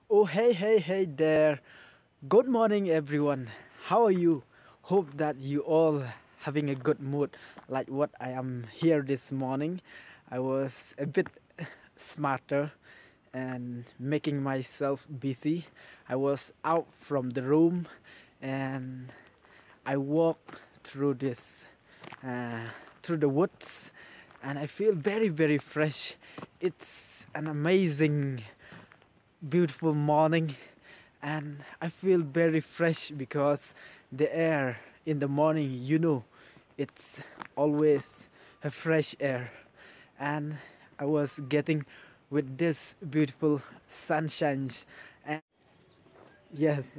Oh, hey there. Good morning, everyone. How are you? Hope that you all having a good mood like what I am here this morning. I was a bit smarter and making myself busy. I was out from the room and I walked through this uh, through the woods and I feel very fresh. It's an amazing beautiful morning and I feel very fresh because the air in the morning, it's always a fresh air. And I was getting with this beautiful sunshine. And yes,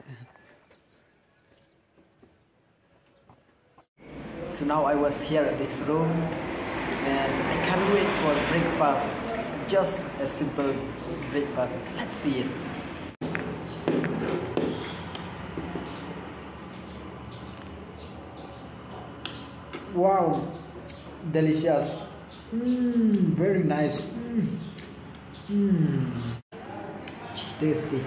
so now I was here at this room and I can't wait for breakfast. Just a simple breakfast. Let's see it. Wow, delicious. Very nice. Tasty.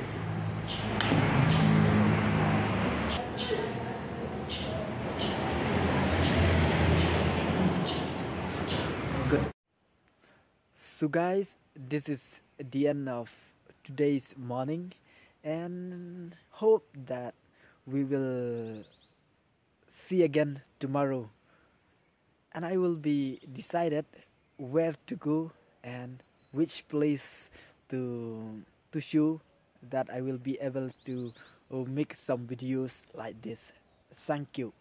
Good. So, guys, this is the end of today's morning, and hope that we will see again tomorrow. And I will be decided where to go and which place to show that I will be able to make some videos like this. Thank you.